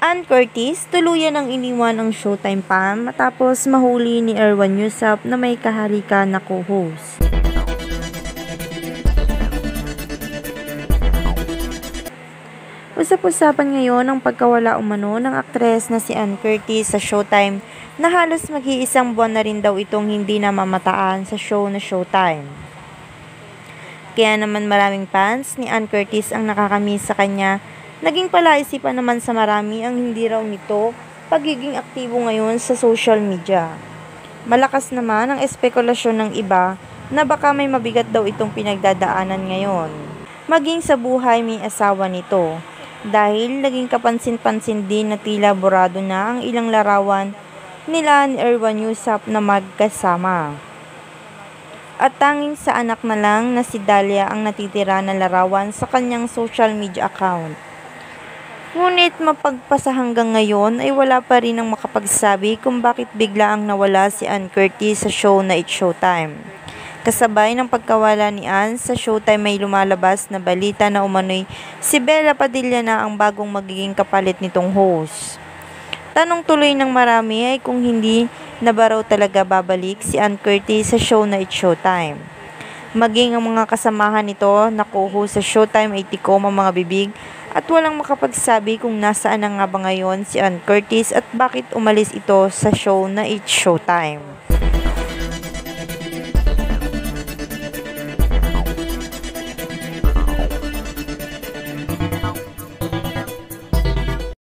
Ann Curtis tuluyan ang iniwan ang Showtime pan matapos mahuli ni Erwan Heussaff na may kaharika na co-host. Usap-usapan ngayon ang pagkawala umano ng aktres na si Ann Curtis sa Showtime na halos mag-iisang buwan na rin daw itong hindi na mamataan sa show na Showtime. Kaya naman maraming fans ni Ann Curtis ang nakakamiss sa kanya. Naging palaisipan naman sa marami ang hindi raw nito pagiging aktibo ngayon sa social media. Malakas naman ang espekulasyon ng iba na baka may mabigat daw itong pinagdadaanan ngayon. Maging sa buhay may asawa nito. Dahil naging kapansin-pansin din na tila burado na ang ilang larawan nila ni Erwan Heussaff na magkasama. At tanging sa anak na lang na si Dalia ang natitira na larawan sa kanyang social media account. Ngunit mapagpasa hanggang ngayon ay wala pa rin ang makapagsabi kung bakit bigla ang nawala si Ann Curtis sa show na It's Showtime. Kasabay ng pagkawala ni Ann sa Showtime may lumalabas na balita na umano'y si Bella Padilla na ang bagong magiging kapalit nitong host. Tanong tuloy ng marami ay kung hindi na ba raw talaga babalik si Ann Curtis sa show na It's Showtime. Maging ang mga kasamahan nito na co-host sa Showtime ay tikom ang mga bibig at walang makapagsabi kung nasaan na nga ba ngayon si Ann Curtis at bakit umalis ito sa show na It's Showtime.